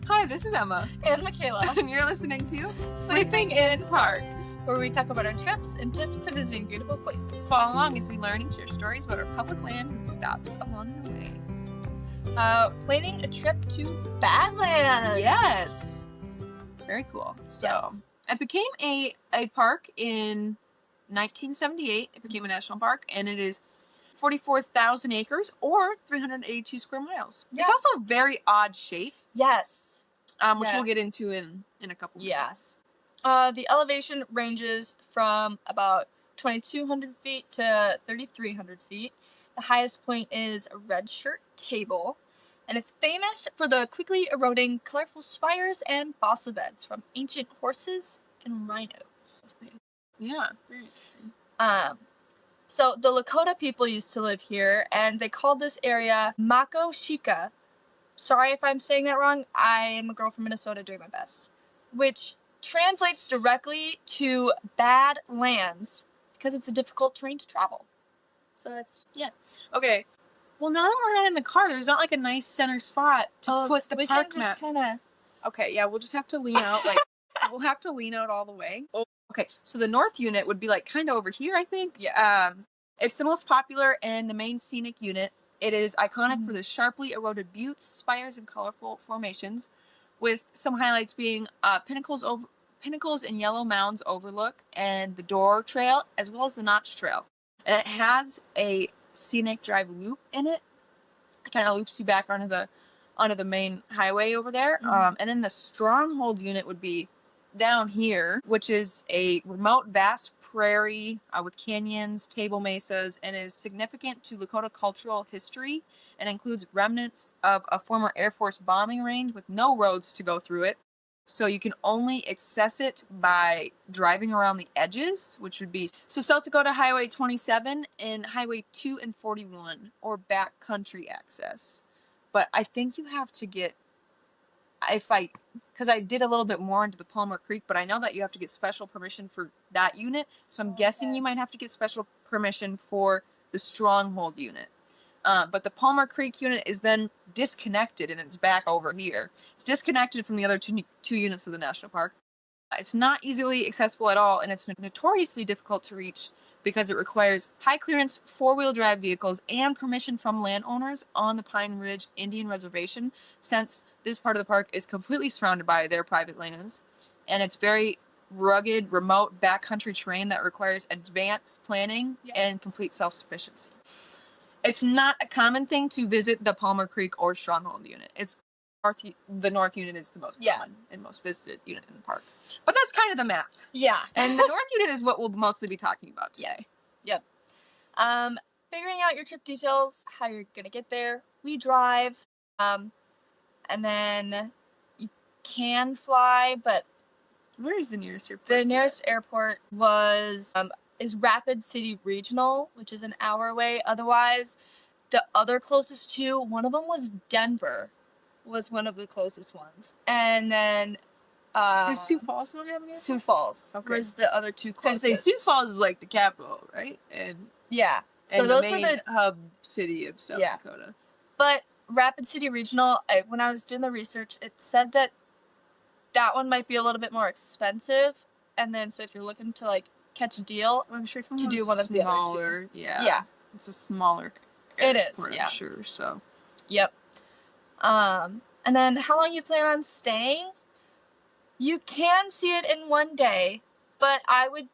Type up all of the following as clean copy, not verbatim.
Hi, this is Emma. And Michaela. And you're listening to Sleeping in Park, where we talk about our trips and tips to visiting beautiful places. Follow along as we learn and share stories about our public land and stops along the way. Planning a trip to Badlands. Yes. It's very cool. So, Yes. It became a park in 1978. It became a national park, and it is 44,000 acres or 382 square miles. Yeah. It's also a very odd shape. Yes. Which we'll get into in a couple minutes. Yes. The elevation ranges from about 2,200 feet to 3,300 feet. The highest point is a red shirt table, and it's famous for the quickly eroding colorful spires and fossil beds from ancient horses and rhinos. Yeah, very interesting. So the Lakota people used to live here, and they called this area Mako Shika. Sorry if I'm saying that wrong. I am a girl from Minnesota doing my best. Which translates directly to bad lands because it's a difficult terrain to travel. So that's, yeah. Okay. Well, now that we're not in the car, there's not like a nice center spot to put the park map. Kinda... Okay, yeah, we'll just have to lean out. We'll have to lean out all the way. Oh, okay, so the north unit would be like kind of over here, I think. Yeah. It's the most popular and the main scenic unit. It is iconic for the sharply eroded buttes, spires, and colorful formations, with some highlights being pinnacles and yellow mounds overlook, and the Door Trail, as well as the Notch Trail. And it has a scenic drive loop in it. It kind of loops you back onto the main highway over there. And then the Stronghold unit would be down here, which is a remote, vast prairie with canyons, table mesas, and is significant to Lakota cultural history, and includes remnants of a former Air Force bombing range with no roads to go through it. So you can only access it by driving around the edges, which would be South Dakota Highway 27 and Highway 2 and 41, or backcountry access. But I think you have to get, because I did a little bit more into the Palmer Creek, but I know that you have to get special permission for that unit, so I'm guessing you might have to get special permission for the Stronghold unit. But the Palmer Creek unit is then disconnected, and it's back over here. It's disconnected from the other two units of the national park. It's not easily accessible at all, and it's notoriously difficult to reach because it requires high clearance four-wheel drive vehicles and permission from landowners on the Pine Ridge Indian Reservation, since this part of the park is completely surrounded by their private lands, and it's very rugged, remote, backcountry terrain that requires advanced planning and complete self-sufficiency. It's not a common thing to visit the Palmer Creek or Stronghold unit. The North unit is the most common and most visited unit in the park. But that's kind of the map. Yeah. And the North unit is what we'll mostly be talking about today. Yep. Figuring out your trip details, how you're gonna get there. We drive, and then you can fly, but where is the nearest airport? The nearest airport is Rapid City Regional, which is an hour away. Otherwise, the other closest two, one of them was Denver, was one of the closest ones. And then does Sioux Falls not have an airport? Sioux Falls was the other two closest. Sioux Falls is like the capital, right? And so those were the hub city of South Dakota. But Rapid City Regional, when I was doing the research, it said that one might be a little bit more expensive, and then so if you're looking to like catch a deal, I'm sure it's to do one of the other two. Yeah, it's a smaller airport, it is, I'm sure. So, yep. And then how long you plan on staying? You can see it in one day, but I would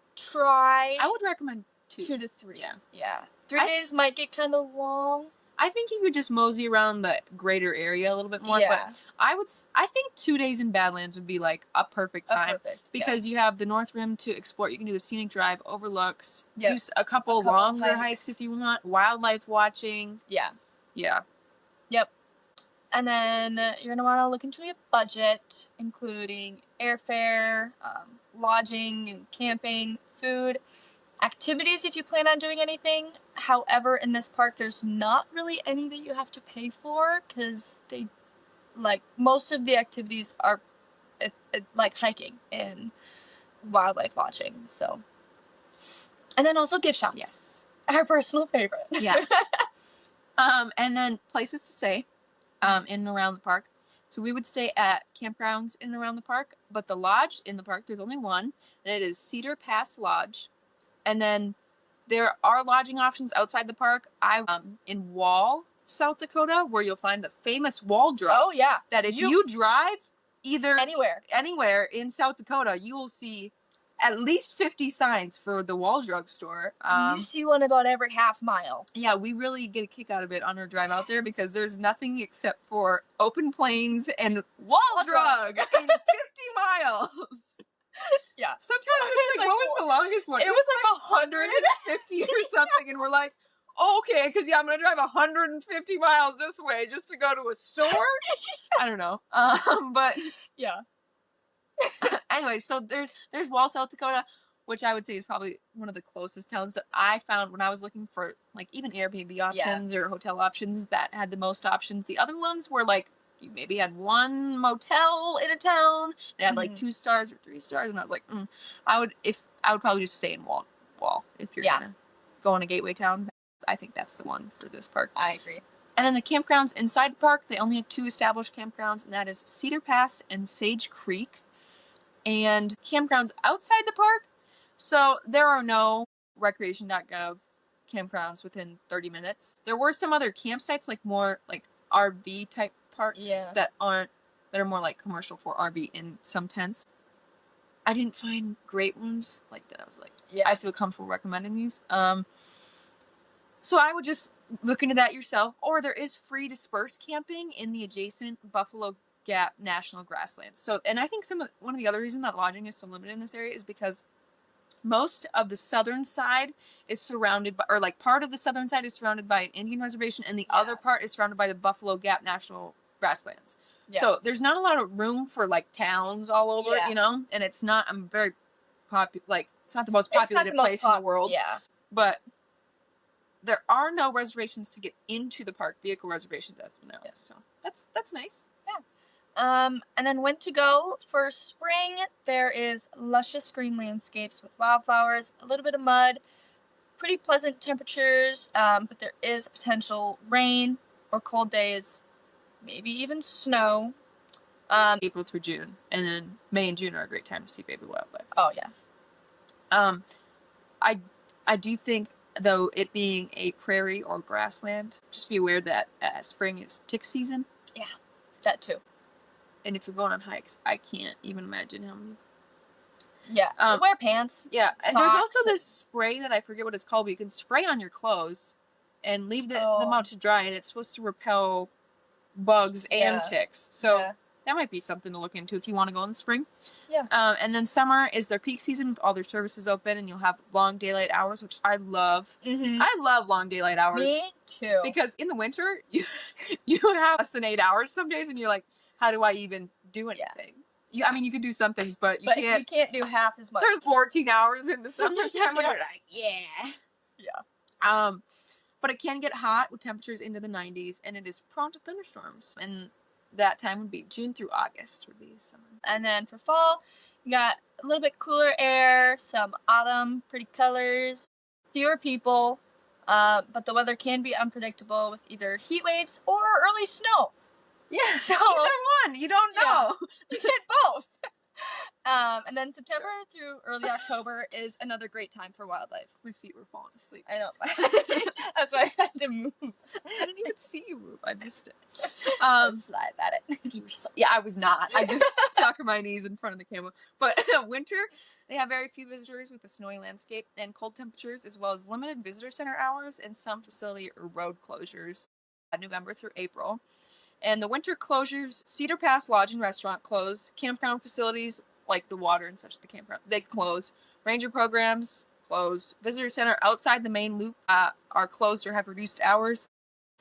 recommend 2 to 3. Yeah. 3 days might get kind of long. I think you could just mosey around the greater area a little bit more. Yeah. But I think 2 days in Badlands would be like a perfect time. Because you have the North Rim to explore. You can do the scenic drive, overlooks, do a couple longer hikes if you want, wildlife watching. Yeah. Yeah. Yep. And then you're going to want to look into a budget, including airfare, lodging and camping, food, activities if you plan on doing anything. However, in this park, there's not really any that you have to pay for, because most of the activities are like hiking and wildlife watching. So, and then also gift shops. Yes, our personal favorite. Yeah. And then places to stay in and around the park. So we would stay at campgrounds in and around the park, but the lodge in the park, there's only one, and it is Cedar Pass Lodge. And then there are lodging options outside the park. In Wall, South Dakota, where you'll find the famous Wall Drug. Oh, yeah. That if you drive anywhere in South Dakota, you will see at least 50 signs for the Wall Drug store. You see one about every half mile. Yeah, we really get a kick out of it on our drive out there because there's nothing except for open plains and Wall Drug in 50 miles. Yeah. Sometimes it's like, what was the longest one? It was like 150 or something, and we're like, okay, because I'm gonna drive 150 miles this way just to go to a store. I don't know, but yeah. Anyway, so there's Wall, South Dakota, which I would say is probably one of the closest towns that I found when I was looking for like even Airbnb options or hotel options that had the most options. The other ones were like you maybe had one motel in a town. They had like 2 stars or 3 stars, and I was like, I would probably just stay in Wall if you're gonna go in a gateway town. I think that's the one for this park. I agree. And then the campgrounds inside the park, they only have 2 established campgrounds, and that is Cedar Pass and Sage Creek. And campgrounds outside the park, so there are no recreation.gov campgrounds within 30 minutes. There were some other campsites, like more like RV type parks that are more like commercial for RV in some tents. I didn't find great ones like that. I was like, I feel comfortable recommending these. So I would just look into that yourself, or there is free dispersed camping in the adjacent Buffalo Gap National Grasslands. So, and I think one of the other reasons that lodging is so limited in this area is because most of the southern side is surrounded by, or like part of the southern side is surrounded by an Indian reservation, and the other part is surrounded by the Buffalo Gap National Grasslands. Yeah. So there's not a lot of room for like towns all over, you know, and it's not very popular. Like it's not the most populated place in the world. Yeah, but there are no reservations to get into the park. Vehicle reservations as of now. Yeah. So that's nice. Yeah. And then when to go for spring, there is luscious green landscapes with wildflowers, a little bit of mud, pretty pleasant temperatures, but there is potential rain or cold days, maybe even snow. April through June, and then May and June are a great time to see baby wildlife. Oh yeah. I do think, though, it being a prairie or grassland, just be aware that spring is tick season. Yeah, that too. And if you're going on hikes, I can't even imagine how many. Yeah, wear pants. Yeah, and there's also this spray that I forget what it's called, but you can spray on your clothes and leave them out to dry, and it's supposed to repel bugs and ticks. So that might be something to look into if you want to go in the spring. Yeah. And then summer is their peak season with all their services open, and you'll have long daylight hours, which I love. Mm-hmm. I love long daylight hours. Me too. Because in the winter, you have less than 8 hours some days, and you're like, how do I even do anything? I mean, you can do some things, but you can't. You can't do half as much. There's 14 hours in the summertime when you're like, yeah. But it can get hot with temperatures into the 90s, and it is prone to thunderstorms. And that time would be June through August would be summer. And then for fall, you got a little bit cooler air, some autumn, pretty colors, fewer people, but the weather can be unpredictable with either heat waves or early snow. Yeah, so, either one. You don't know. Yeah, you get both. And then September through early October is another great time for wildlife. My feet were falling asleep. I know. That's why I had to move. I didn't even see you move. I missed it. I was live at it. Yeah, I was not. I just stuck my knees in front of the camera. But winter, they have very few visitors with a snowy landscape and cold temperatures, as well as limited visitor center hours and some facility or road closures. November through April. And the winter closures, Cedar Pass Lodge and Restaurant close. Campground facilities, like the water and such at the campground, they close. Ranger programs close. Visitor center outside the main loop are closed or have reduced hours.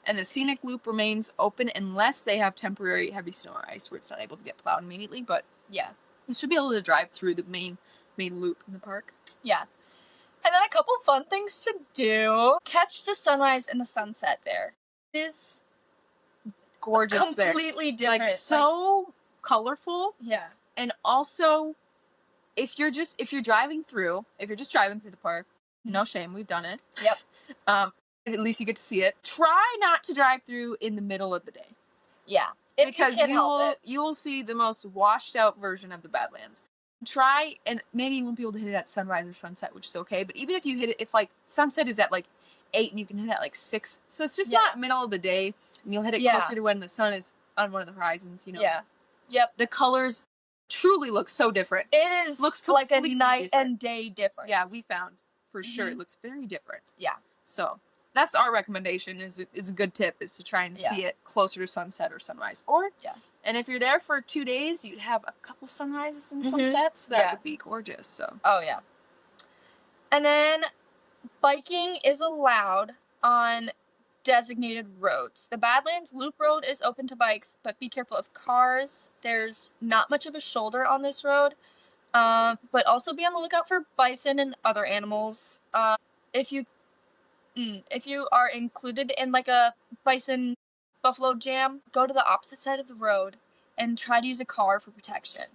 And the scenic loop remains open unless they have temporary heavy snow or ice where it's not able to get plowed immediately. But yeah, you should be able to drive through the main loop in the park. Yeah. And then a couple fun things to do. Catch the sunrise and the sunset there. It is gorgeous there. Completely different. Like so colorful. Yeah. And also, if you're just driving through the park, no shame, we've done it. Yep. At least you get to see it. Try not to drive through in the middle of the day. Yeah. If because you can help it. you will see the most washed out version of the Badlands. Try, and maybe you won't be able to hit it at sunrise or sunset, which is okay. But even if you hit it, if like sunset is at like 8 and you can hit it at like 6, so it's just not middle of the day, and you'll hit it closer to when the sun is on one of the horizons. You know. Yeah. Yep. The colors truly look so different. It is looks like a completely night different. and day difference. Yeah, we found for sure it looks very different. Yeah. So that's our recommendation. Is a good tip is to try and see it closer to sunset or sunrise. Or and if you're there for 2 days, you'd have a couple sunrises and sunsets. That would be gorgeous. So. Oh yeah. And then biking is allowed on designated roads. The Badlands Loop Road is open to bikes, but be careful of cars. There's not much of a shoulder on this road. But also be on the lookout for bison and other animals. If you are included in like a bison buffalo jam, go to the opposite side of the road and try to use a car for protection.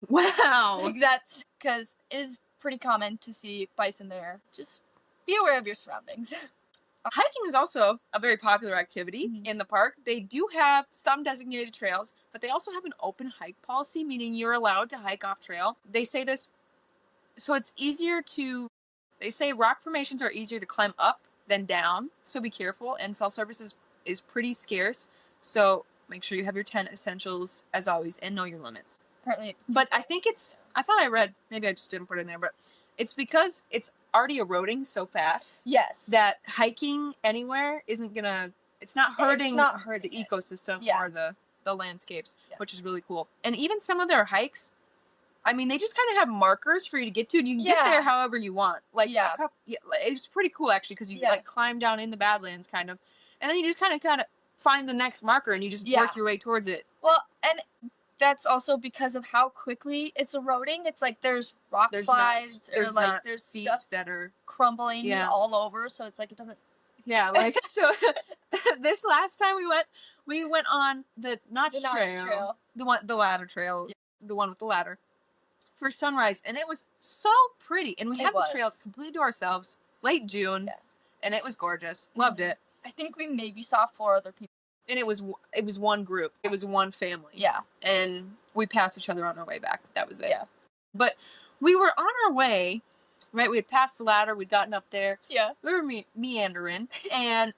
Wow. That's because it is pretty common to see bison there. Just be aware of your surroundings. Hiking is also a very popular activity in the park. They do have some designated trails, but they also have an open hike policy, meaning you're allowed to hike off trail. They say this, so it's easier to, they say rock formations are easier to climb up than down, so be careful, and cell service is pretty scarce, so make sure you have your tent essentials as always, and know your limits. Apparently. But I think I thought I read, maybe I just didn't put it in there, but it's because it's already eroding so fast. Yes. That hiking anywhere isn't gonna, it's not hurting the ecosystem or the landscapes, which is really cool. And even some of their hikes, I mean, they just kind of have markers for you to get to, and you can get there however you want. Like, it's pretty cool actually, because you like climb down in the Badlands kind of, and then you just kind of find the next marker, and you just work your way towards it. Well, and that's also because of how quickly it's eroding. It's like there's rock slides, there's stuff that are crumbling all over, so it's like it doesn't. Yeah, like so. This last time we went on the Notch Trail, the ladder trail, the one with the ladder, for sunrise, and it was so pretty, and we had the trail completely to ourselves. Late June, and it was gorgeous. Loved it. I think we maybe saw 4 other people. And it was one group. It was one family. Yeah. And we passed each other on our way back. That was it. Yeah. But we were on our way, right? We had passed the ladder. We'd gotten up there. Yeah. We were meandering. And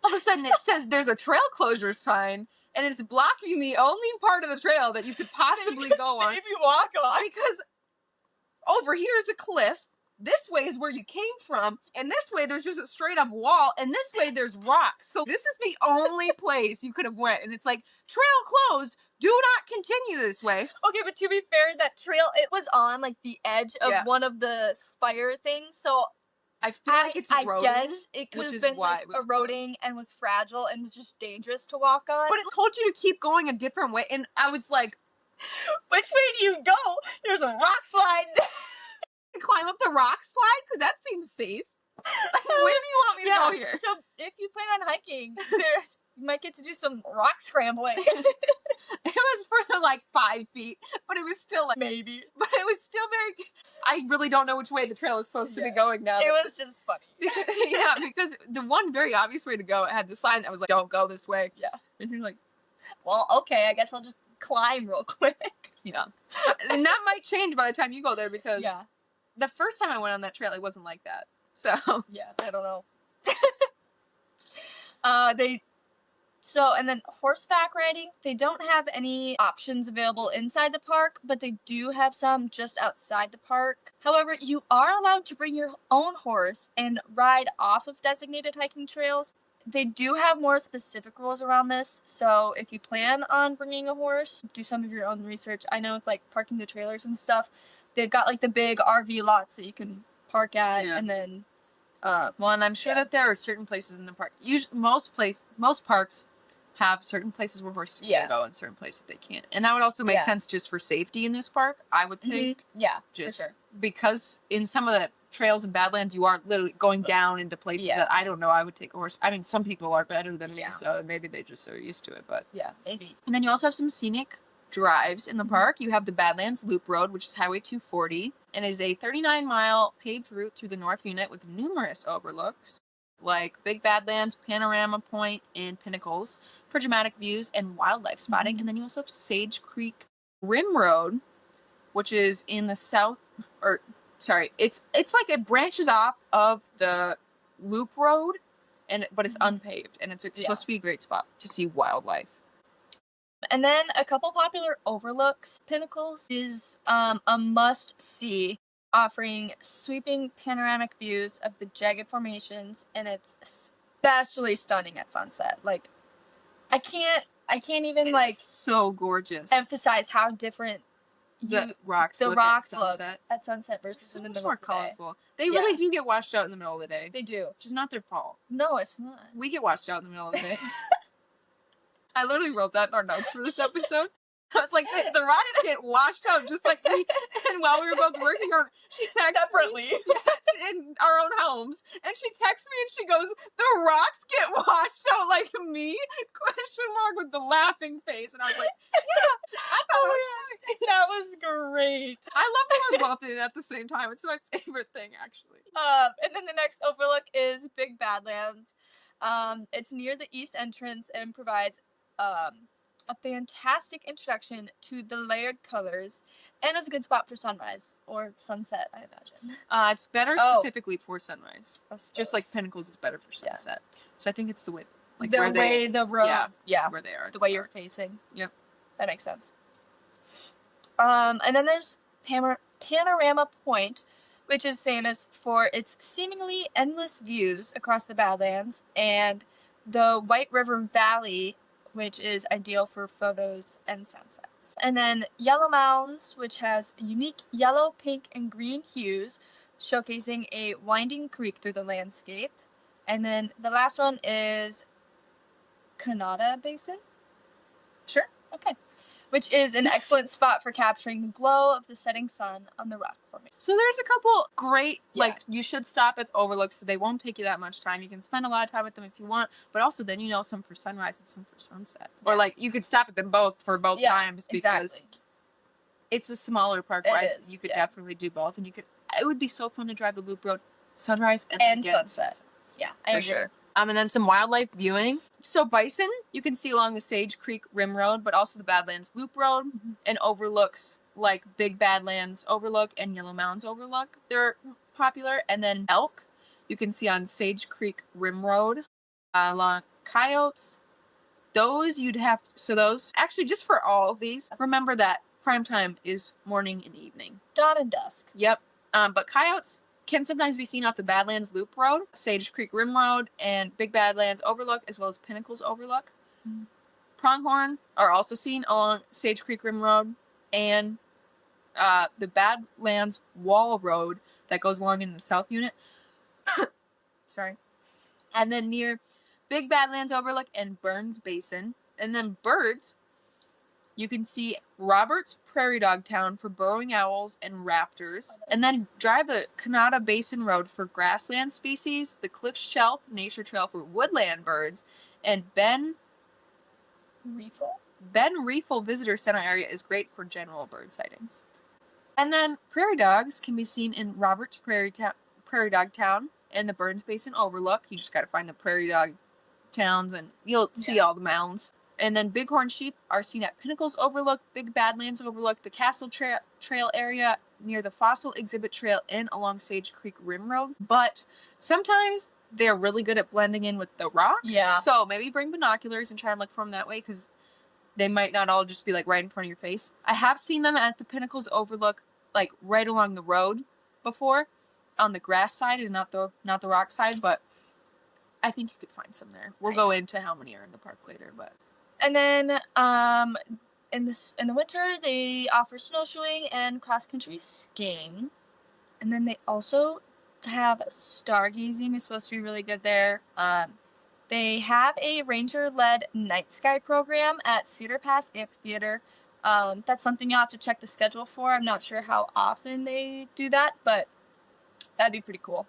all of a sudden it says there's a trail closure sign. And it's blocking the only part of the trail that you could possibly go on. Maybe walk on. Because over here is a cliff. This way is where you came from, and this way there's just a straight up wall, and this way there's rocks. So this is the only place you could have went, and it's like, trail closed, do not continue this way. Okay, but to be fair, that trail, it was on like the edge of one of the spire things, so I feel like it's eroding. I guess it could have been like eroding and was fragile and was just dangerous to walk on. But it told you to keep going a different way, and I was like, which way do you go? There's a rock slide. Climb up the rock slide, because that seems safe. Like, where do you want me to go here? So if you plan on hiking, you might get to do some rock scrambling. It was for like 5 feet, but it was still like maybe. But it was still very. I really don't know which way the trail is supposed to be going now. It was just funny. Because the one very obvious way to go, it had the sign that was like, "Don't go this way." Yeah, and you're like, "Well, okay, I guess I'll just climb real quick." Yeah, and that might change by the time you go there, because the first time I went on that trail, it wasn't like that. So yeah, I don't know. And then horseback riding, they don't have any options available inside the park, but they do have some just outside the park. However, you are allowed to bring your own horse and ride off of designated hiking trails. They do have more specific rules around this, so if you plan on bringing a horse, do some of your own research. I know with like parking the trailers and stuff, they've got like the big RV lots that you can park at, and then well, and I'm sure that there are certain places in the park. Usually, most parks have certain places where horses can go and certain places they can't. And that would also make sense just for safety in this park, I would think. Yeah, just for sure. Because in some of the trails in Badlands, you are literally going down into places that I don't know. I would take a horse. I mean, some people are better than me, so maybe they just are used to it. But yeah, maybe. And then you also have some scenic drives in the park. You have the Badlands Loop Road, which is Highway 240, and is a 39-mile paved route through the North Unit with numerous overlooks. like Big Badlands, Panorama Point, and Pinnacles for dramatic views and wildlife spotting. And then you also have Sage Creek Rim Road, which is in the south, or sorry, it's like it branches off of the loop road, but it's unpaved, and it's supposed to be a great spot to see wildlife. And then a couple popular overlooks. Pinnacles is a must-see, offering sweeping panoramic views of the jagged formations, and it's especially stunning at sunset. Like, I can't even it's so gorgeous. emphasize how different the rocks look at sunset versus in the middle of the colorful. They really do get washed out in the middle of the day. They do. Which is not their fault. No, it's not. We get washed out in the middle of the day. I literally wrote that in our notes for this episode. I was like, the rocks get washed out just like me. And while we were both working on, she texted separately me, in our own homes, and she texts me and she goes, "The rocks get washed out like me?" ? With the laughing face, and I was like, "Yeah, I thought that was great." I love that we're both in it at the same time. It's my favorite thing, actually. And then the next overlook is Big Badlands. It's near the east entrance and provides a fantastic introduction to the layered colors, and is a good spot for sunrise or sunset, I imagine. It's better specifically for sunrise. Just like Pinnacles is better for sunset. Yeah. So I think it's the way, like the way the road, where they are, the way you're facing. Yep, that makes sense. And then there's Panorama Point, which is famous for its seemingly endless views across the Badlands, and the White River Valley, which is ideal for photos and sunsets. And then Yellow Mounds, which has unique yellow, pink, and green hues, showcasing a winding creek through the landscape. And then the last one is Kanata Basin? Sure. Okay. Which is an excellent spot for capturing the glow of the setting sun on the rock formation. So there's a couple great, you should stop at the overlooks. So they won't take you that much time. You can spend a lot of time with them if you want, but also then some for sunrise and some for sunset. Yeah. Or you could stop at them both for both times because it's a smaller park, right? You could definitely do both, and it would be so fun to drive the loop road, sunrise and sunset. Yeah, I agree. Sure. And then some wildlife viewing. So bison, you can see along the Sage Creek Rim Road, but also the Badlands Loop Road, and overlooks like Big Badlands Overlook and Yellow Mounds Overlook. They're popular. And then elk, you can see on Sage Creek Rim Road. Along coyotes, those actually, just for all of these, remember that prime time is morning and evening. Dawn and dusk. Yep. But coyotes can sometimes be seen off the Badlands Loop Road, Sage Creek Rim Road, and Big Badlands Overlook, as well as Pinnacles Overlook. Mm-hmm. Pronghorn are also seen along Sage Creek Rim Road and the Badlands Wall Road that goes along in the South Unit. Sorry. And then near Big Badlands Overlook and Burns Basin. And then birds, you can see Roberts Prairie Dog Town for burrowing owls and raptors. And then drive the Kanata Basin Road for grassland species, the Cliff Shelf Nature Trail for woodland birds, and Ben Riefel Visitor Center area is great for general bird sightings. And then prairie dogs can be seen in Roberts Prairie Dog Town and the Burns Basin Overlook. You just got to find the prairie dog towns and you'll see all the mounds. And then bighorn sheep are seen at Pinnacles Overlook, Big Badlands Overlook, the Castle Trail area near the Fossil Exhibit Trail, and along Sage Creek Rim Road. But sometimes they're really good at blending in with the rocks. Yeah. So maybe bring binoculars and try and look for them that way, because they might not all just be right in front of your face. I have seen them at the Pinnacles Overlook, right along the road before, on the grass side and not the rock side. But I think you could find some there. We'll go into how many are in the park later, but. And then, in the winter, they offer snowshoeing and cross-country skiing. And then they also have stargazing is supposed to be really good there. They have a ranger-led night sky program at Cedar Pass Amphitheater. That's something you'll have to check the schedule for. I'm not sure how often they do that, but that'd be pretty cool.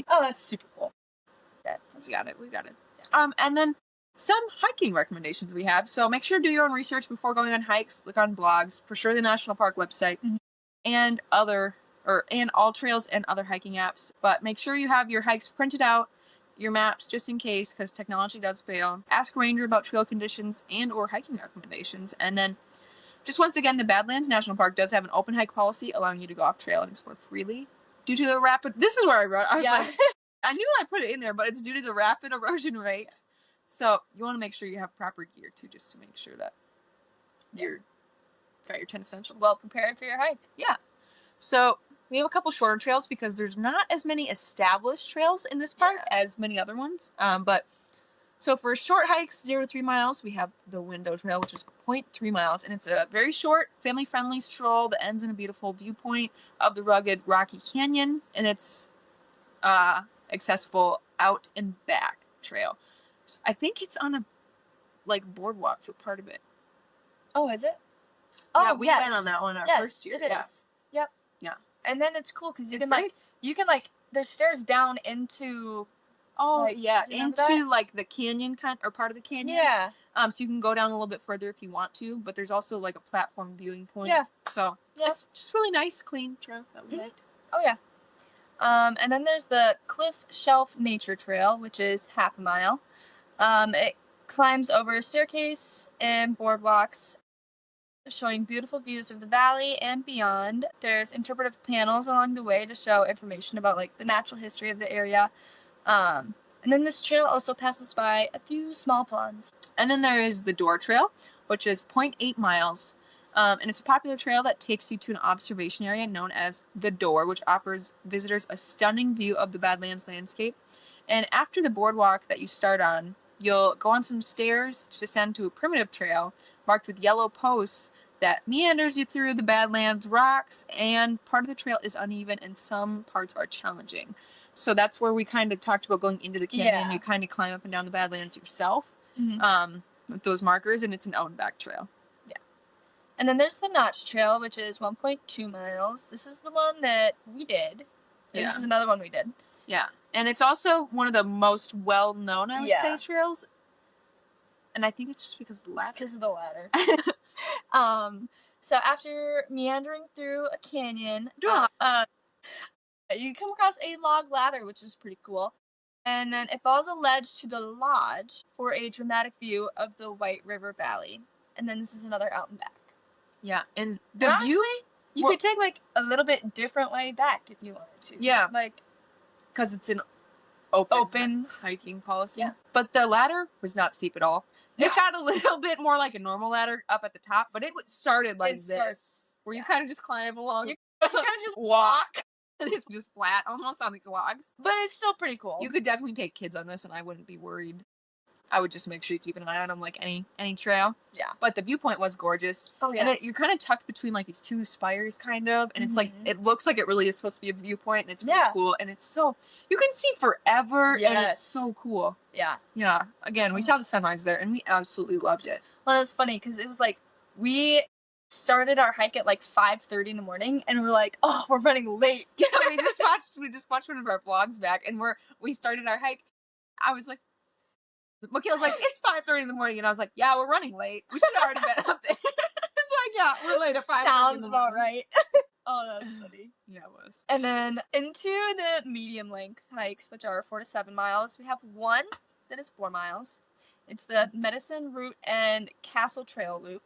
Oh, that's super cool. Okay, we got it. And then some hiking recommendations we have. So make sure to do your own research before going on hikes. Look on blogs, for sure the National Park website, and all trails and other hiking apps. But make sure you have your hikes printed out, your maps just in case, because technology does fail. Ask a ranger about trail conditions and or hiking recommendations. And then just once again, the Badlands National Park does have an open hike policy allowing you to go off trail and explore freely. Due to the rapid, this is where I wrote, I was like, I knew I put it in there, but it's due to the rapid erosion rate. So you want to make sure you have proper gear too, just to make sure that you're got your 10 essentials. Well prepared for your hike. Yeah. So we have a couple shorter trails because there's not as many established trails in this park as many other ones. But so for short hikes, 0 to 3 miles, we have the Window Trail, which is 0.3 miles, and it's a very short, family-friendly stroll that ends in a beautiful viewpoint of the rugged Rocky Canyon, and it's accessible out and back trail. So I think it's on a boardwalk for part of it. Oh, is it? Yeah, we went on that one our first year. It is. Yep. Yeah. And then it's cool because you can there's stairs down into. Oh into the canyon or part of the canyon. Yeah. So you can go down a little bit further if you want to, but there's also a platform viewing point. Yeah. So it's just really nice, clean trail that we liked. Oh yeah. And then there's the Cliff Shelf Nature Trail, which is half a mile. It climbs over a staircase and boardwalks, showing beautiful views of the valley and beyond. There's interpretive panels along the way to show information about the natural history of the area. And then this trail also passes by a few small ponds. And then there is the Door Trail, which is 0.8 miles. And it's a popular trail that takes you to an observation area known as the Door, which offers visitors a stunning view of the Badlands landscape. And after the boardwalk that you start on, you'll go on some stairs to descend to a primitive trail marked with yellow posts that meanders you through the Badlands rocks, and part of the trail is uneven and some parts are challenging. So that's where we kind of talked about going into the canyon. Yeah. You kind of climb up and down the Badlands yourself with those markers, and it's an out and back trail. Yeah. And then there's the Notch Trail, which is 1.2 miles. This is the one that we did. Yeah. This is another one we did. Yeah. And it's also one of the most well-known, I would say, trails. And I think it's just because of the ladder. Because of the ladder. So after meandering through a canyon, you come across a log ladder, which is pretty cool. And then it follows a ledge to the lodge for a dramatic view of the White River Valley. And then this is another out and back. Yeah, and the view... You could take, a little bit different way back if you wanted to. Yeah. Because it's an open hiking policy. Yeah. But the ladder was not steep at all. It got a little bit more like a normal ladder up at the top, but it started this, where you kind of just climb along. You kind of just walk. And it's just flat, almost on these logs. But it's still pretty cool. You could definitely take kids on this, and I wouldn't be worried. I would just make sure you keep an eye on them like any trail. Yeah. But the viewpoint was gorgeous. Oh, yeah. And you're kind of tucked between, these two spires, kind of. And it's it looks like it really is supposed to be a viewpoint, and it's really cool. And it's so... You can see forever, and it's so cool. Yeah. Yeah. Again, we saw the sunrise there, and we absolutely loved it. Well, it was funny, because it was we started our hike at 5:30 in the morning, and we're like, oh, we're running late. we just watched one of our vlogs back, and we started our hike. I was like, Michaela's like, it's 5:30 in the morning, and I was like, yeah, we're running late. We should have already been up there. It's yeah, we're late at 5:30. Sounds about right. Oh, that was funny. Yeah, it was. And then into the medium length hikes, which are 4 to 7 miles, we have one that is 4 miles. It's the Medicine Route and Castle Trail Loop.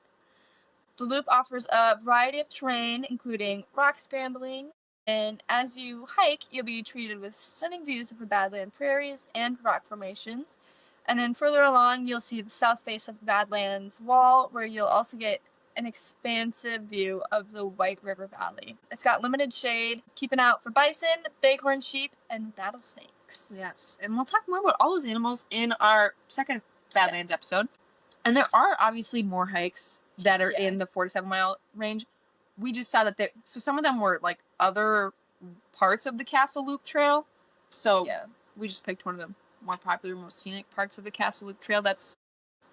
The loop offers a variety of terrain, including rock scrambling, and as you hike, you'll be treated with stunning views of the Badland prairies and rock formations. And then further along, you'll see the south face of the Badlands wall, where you'll also get an expansive view of the White River Valley. It's got limited shade, keeping out for bison, bighorn sheep, and rattlesnakes. Yes, and we'll talk more about all those animals in our second Badlands episode. And there are obviously more hikes that are in the 4 to 7 mile range. We just saw that so some of them were other parts of the Castle Loop Trail. So we just picked one of the more popular, most scenic parts of the Castle Loop Trail. That's,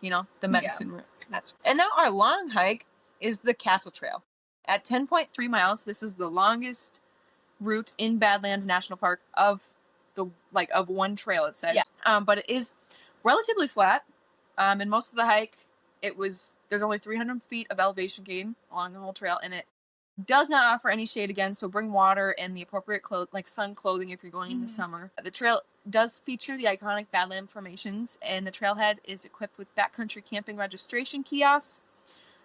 the Medicine Route. And now our long hike is the Castle Trail. At 10.3 miles, this is the longest route in Badlands National Park of one trail, it said. Yeah. But it is relatively flat. And most of the hike, there's only 300 feet of elevation gain along the whole trail, and it Does not offer any shade again, so bring water and the appropriate like sun clothing if you're going in the summer. The trail does feature the iconic Badlands formations, and the trailhead is equipped with backcountry camping registration kiosks.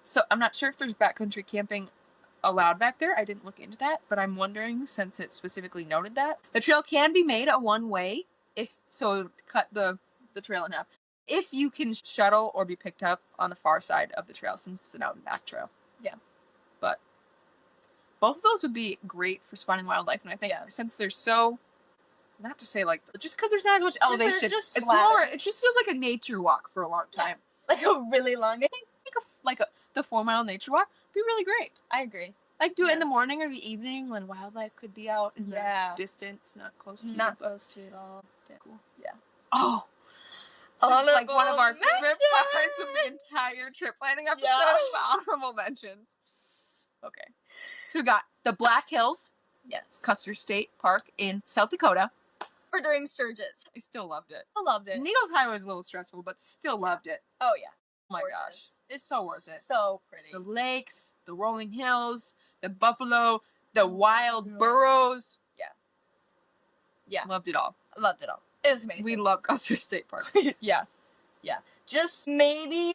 So I'm not sure if there's backcountry camping allowed back there. I didn't look into that, but I'm wondering, since it specifically noted that. The trail can be made a one-way, so cut the trail in half. If you can shuttle or be picked up on the far side of the trail, since it's an out and back trail. Yeah. But both of those would be great for spotting wildlife, and I think since they're so, not to say like, just because there's not as much elevation, it's more, it just feels like a nature walk for a long time. Yeah. Like a really long day. The 4-mile nature walk would be really great. I agree. Like, do it in the morning or the evening when wildlife could be out in the distance, not close to you. Not close to it all. Yeah. Cool. Yeah. Oh! This is like one of our favorite parts of the entire trip planning episode. The honorable mentions. Okay. So we got the Black Hills. Yes. Custer State Park in South Dakota. For during Sturgis. I still loved it. I loved it. Needles Highway was a little stressful, but still loved it. Oh, yeah. Oh my gosh. It's so worth it. So pretty. The lakes, the rolling hills, the buffalo, the wild burros. Yeah. Yeah. Loved it all. Loved it all. It was amazing. We love Custer State Park. Yeah. Yeah. Just maybe,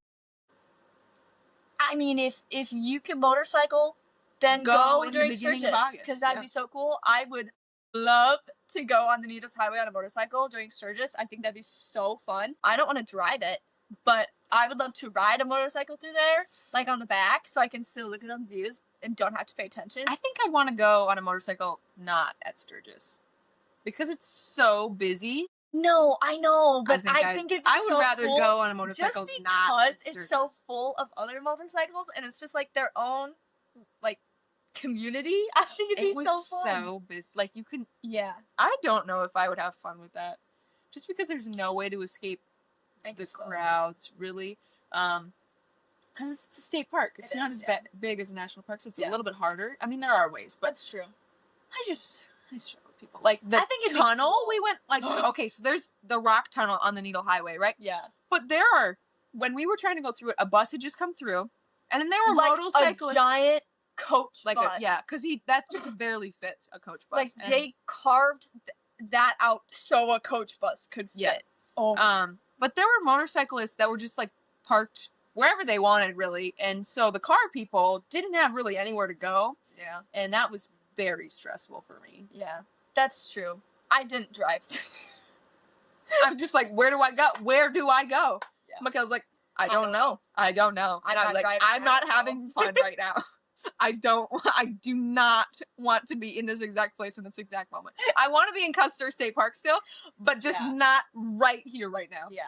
I mean, if you can motorcycle, then go during the beginning of August. Because that'd be so cool. I would love to go on the Needles Highway on a motorcycle during Sturgis. I think that'd be so fun. I don't want to drive it, but I would love to ride a motorcycle through there, like on the back, so I can still look at all the views and don't have to pay attention. I think I'd want to go on a motorcycle not at Sturgis. Because it's so busy. No, I know, but I think it'd be I would rather go on a motorcycle just not at because it's so full of other motorcycles and it's just like their own, like, community. I think it'd be so fun. So busy. Like, you can... Yeah. I don't know if I would have fun with that. Just because there's no way to escape the crowds, really. Because it's a state park. It's not as big as a national park, so it's a little bit harder. I mean, there are ways, but... That's true. I struggle with people. Like, the tunnel, we went, like, okay, so there's the rock tunnel on the Needle Highway, right? Yeah. But there are, when we were trying to go through it, a bus had just come through, and then there were motorcyclists. A giant coach bus. Because that just barely fits a coach bus. Like, they carved that out so a coach bus could fit. Yeah. Oh. But there were motorcyclists that were just, like, parked wherever they wanted, really, and so the car people didn't have really anywhere to go. Yeah. And that was very stressful for me. Yeah. That's true. I didn't drive through. I'm just like, where do I go? Where do I go? Yeah. Mikhail's like, I don't know. I don't know. And I was like, I'm not having fun right now. I do not want to be in this exact place in this exact moment. I want to be in Custer State Park still, but just not right here, right now. Yeah.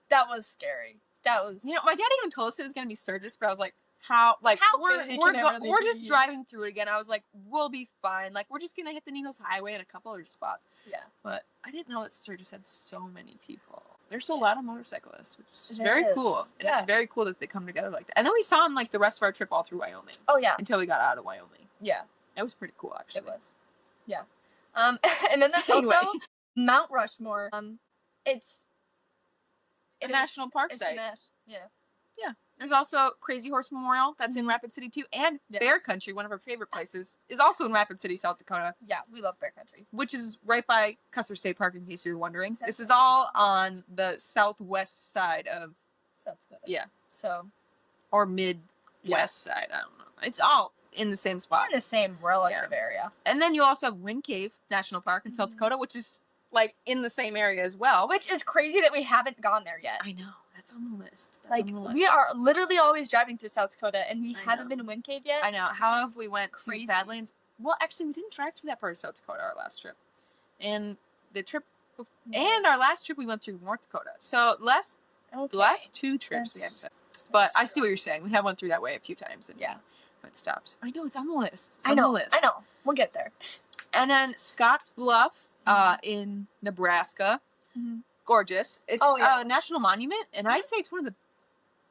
That was scary. That was... You know, my dad even told us it was going to be Sturgis, but I was like, we're just driving through it again. I was like, we'll be fine. Like, we're just gonna hit the Needles Highway and a couple other spots. Yeah. But I didn't know that Sturgis had so many people. There's a lot of motorcyclists, which is very cool. And it's very cool that they come together like that. And then we saw them like the rest of our trip all through Wyoming. Oh yeah. Until we got out of Wyoming. Yeah. It was pretty cool, actually. It was. Yeah. And then there's also Mount Rushmore. It's a national park site. Yeah. Yeah. There's also Crazy Horse Memorial, that's in Rapid City too, and Bear Country, one of our favorite places, is also in Rapid City, South Dakota. Yeah, we love Bear Country. Which is right by Custer State Park, in case you're wondering. Exactly. This is all on the southwest side of South Dakota. Yeah. So, or midwest side, I don't know. It's all in the same spot. In the same relative area. And then you also have Wind Cave National Park in South Dakota, which is like in the same area as well. Which is crazy that we haven't gone there yet. I know. That's on the list. We are literally always driving through South Dakota, and we haven't been to Wind Cave yet. I know. How have we went to Badlands? Well, actually, we didn't drive through that part of South Dakota our last trip. And the trip, and our last trip, we went through North Dakota. So, the last 2 trips we haven't done. But I see what you're saying. We have went through that way a few times, and it stops. I know, it's on the list. I know. We'll get there. And then Scotts Bluff in Nebraska. Mm-hmm. Gorgeous. It's a national monument, and I'd say it's one of the,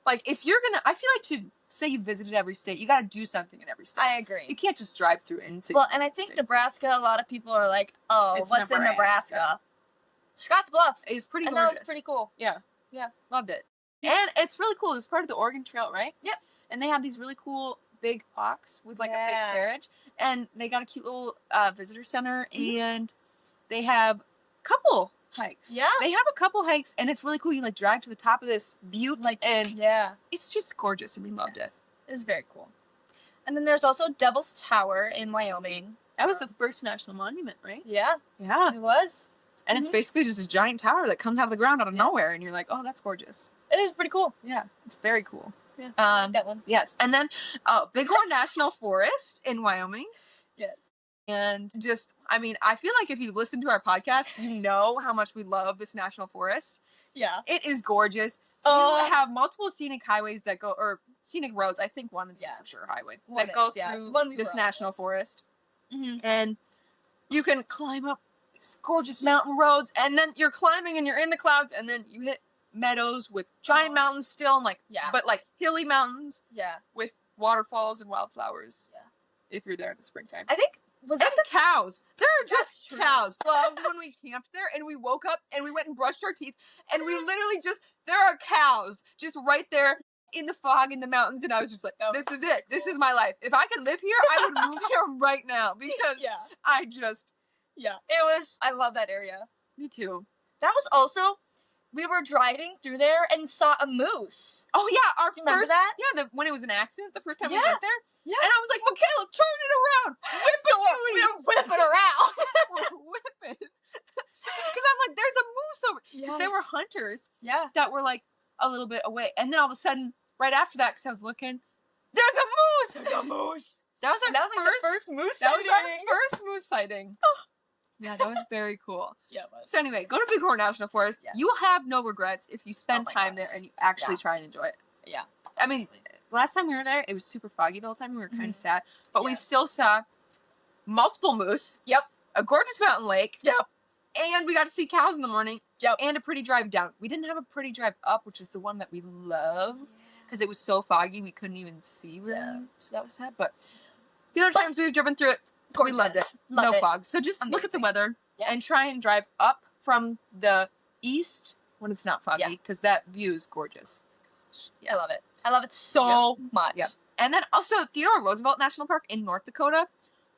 like, if you're gonna, I feel like to say you visited every state, you gotta do something in every state. I agree. You can't just drive through it. And I think Nebraska, a lot of people are like, oh, what's in Nebraska? Scotts Bluff is pretty gorgeous. And that was pretty cool. Yeah. Yeah. Loved it. And it's really cool. It's part of the Oregon Trail, right? Yep. And they have these really cool big ox with like a fake Yeah. carriage, and they got a cute little visitor center, and they have a couple hikes. Yeah. They have a couple hikes, and it's really cool. You like drive to the top of this butte, Like, and yeah. it's just gorgeous, and we loved it. It's very cool. And then there's also Devil's Tower in Wyoming. That was the first national monument, right? Yeah. Yeah. It was. And it's basically just a giant tower that comes out of the ground out of nowhere, and you're like, oh, that's gorgeous. It is pretty cool. Yeah, it's very cool. Yeah, I like that one. Yes, and then Bighorn National Forest in Wyoming. Yes. And just, I mean, I feel like if you listen to our podcast, you know how much we love this national forest. Yeah. It is gorgeous. You have multiple scenic highways that go, or scenic roads, I think one is for sure a highway, that go through this national forest. And you can climb up these gorgeous mountain roads, and then you're climbing and you're in the clouds, and then you hit meadows with giant mountains still, and like, but like hilly mountains with waterfalls and wildflowers if you're there in the springtime. I think, was that the cows? There are just cows. Loved when we camped there and we woke up and we went and brushed our teeth, and we literally just, there are cows just right there in the fog in the mountains, and I was just like, this is it. This is my life. If I could live here, I would move here right now, because I just, it was, I love that area. Me too. That was also, we were driving through there and saw a moose. Oh yeah, our remember that? Yeah, when it was an accident, the first time we went there. Yeah. And I was like, Michaela, turn it around. Whip it, we're whipping around. We're whipping. Because I'm like, there's a moose over. Because there were hunters that were like a little bit away. And then all of a sudden, right after that, because I was looking, there's a moose. There's a moose. That was our first moose sighting. That was our first moose sighting. Yeah, that was very cool. Yeah, it was. So anyway, go to Bighorn National Forest. Yes. You will have no regrets if you spend time there and you actually try and enjoy it. Yeah. I mean, last time we were there, it was super foggy the whole time. We were kind of sad. But we still saw multiple moose. Yep. A gorgeous mountain lake. Yep. And we got to see cows in the morning. Yep. And a pretty drive down. We didn't have a pretty drive up, which is the one that we love. Because it was so foggy, we couldn't even see really. Yeah. So that was sad. But the other times we've driven through it, we loved it. No fog. So just look at the weather and try and drive up from the east when it's not foggy, because that view is gorgeous. Yeah. I love it. I love it so much. Yep. And then also Theodore Roosevelt National Park in North Dakota.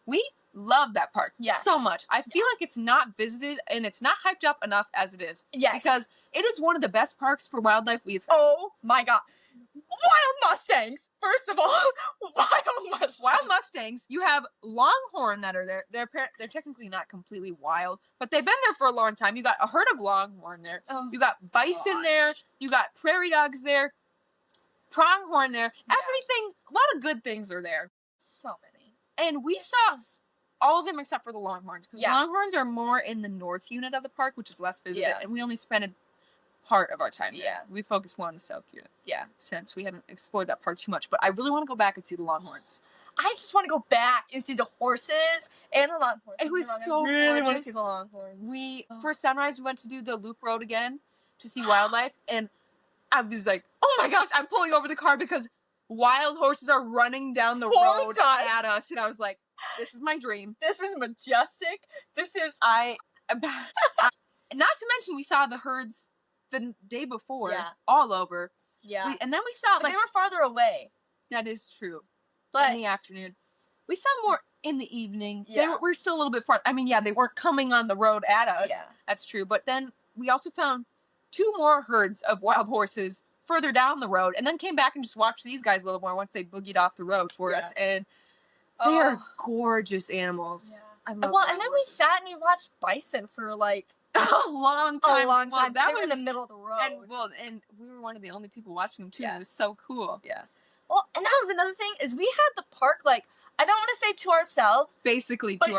We love that park so much. I feel like it's not visited and it's not hyped up enough as it is. Yes. Because it is one of the best parks for wildlife we've had. Oh my god. Wild Mustangs! First of all, Wild Mustangs. You have longhorn that are there. They're technically not completely wild, but they've been there for a long time. You got a herd of longhorn there. Oh, you got bison there. You got prairie dogs there. Pronghorn there. Everything. A lot of good things are there. So many. And we saw all of them except for the longhorns, because longhorns are more in the north unit of the park, which is less visited, and we only spent part of our time there. We focused more on the south unit. Since we haven't explored that part too much. But I really want to go back and see the longhorns. I just want to go back and see the horses and the longhorns. It was so gorgeous. I really want to see the longhorns. For sunrise, we went to do the loop road again to see wildlife, and I was like, oh my gosh, I'm pulling over the car because wild horses are running down the road at us, and I was like, this is my dream. This is majestic. This is... Not to mention, we saw the herds the day before, all over. Yeah. And then we saw, but they were farther away. That is true. But in the afternoon. We saw more in the evening. We're still a little bit far. I mean, they weren't coming on the road at us. Yeah. That's true. But then we also found 2 more herds of wild horses further down the road, and then came back and just watched these guys a little more once they boogied off the road for us. And they are gorgeous animals. Yeah. I love and then we sat and we watched bison for like a long time. Well, that was in the middle of the road. And we were one of the only people watching them too. It was so cool. Yeah. Well, and that was another thing, is we had the park, like, I don't want to say to ourselves. Basically to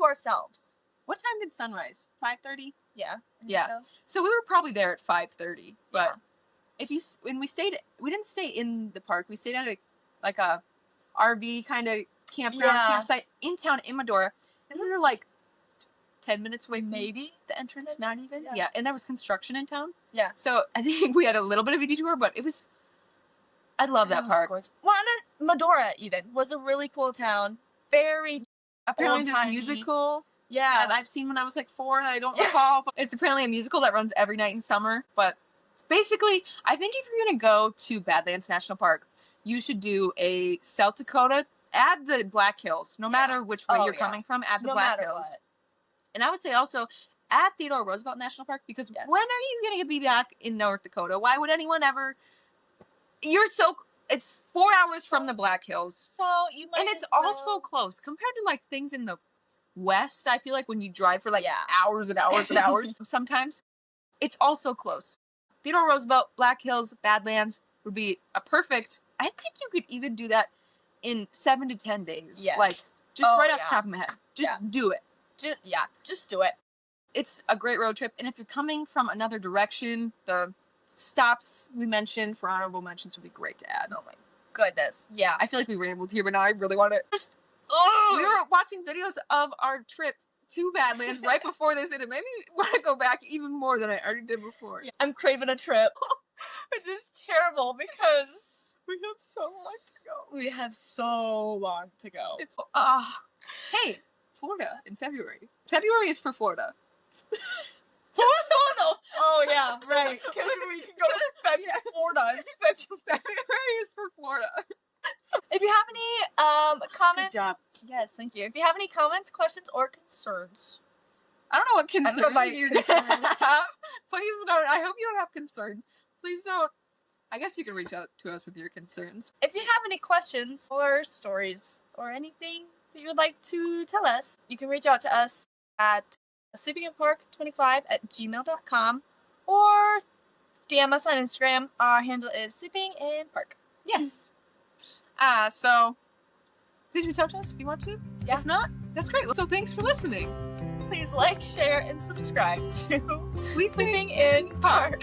ourselves. What time did sunrise? 5:30? Yeah. Yeah. So we were probably there at 5:30. But when we didn't stay in the park. We stayed at a RV kind of campsite in town in Medora. And we were like 10 minutes away, maybe, the entrance, not even. Yeah. And there was construction in town. Yeah. So I think we had a little bit of a detour, but it was... I love that park. Gorgeous. Well, and then Medora even was a really cool town. Very apparently this musical. Yeah. That I've seen when I was like 4 and I don't recall. But it's apparently a musical that runs every night in summer. But basically, I think if you're going to go to Badlands National Park, you should do a South Dakota. Add the Black Hills, no matter which way you're coming from. Add the Black Hills, and I would say also add Theodore Roosevelt National Park, because when are you going to be back in North Dakota? Why would anyone ever? It's 4 hours from the Black Hills, so you might, and it's also close compared to like things in the West. I feel like when you drive for like hours and hours and hours, sometimes it's also close. Theodore Roosevelt, Black Hills, Badlands would be a perfect. I think you could even do that in 7 to 10 days. Yes. Like just right off the top of my head, just do it. Just do it. It's a great road trip, and if you're coming from another direction, the stops we mentioned for honorable mentions would be great to add. Oh my goodness. Yeah. I feel like we rambled here, but now I really want to. We were watching videos of our trip to Badlands right before this, and it made me want to go back even more than I already did before. Yeah. I'm craving a trip, which is terrible because we have so long to go. We have so long to go. It's hey, Florida in February. February is for Florida. Who's going to? Oh yeah, right. Because we can go to Florida. February is for Florida. If you have any comments, good job. Yes, thank you. If you have any comments, questions, or concerns, I don't know what concerns you have. Please don't. I hope you don't have concerns. Please don't. I guess you can reach out to us with your concerns. If you have any questions or stories or anything that you would like to tell us, you can reach out to us at sleepinginpark25@gmail.com or DM us on Instagram. Our handle is sleepinginpark. Yes. So please reach out to us if you want to. Yeah. If not, that's great. So thanks for listening. Please like, share, and subscribe to Sleeping in Park.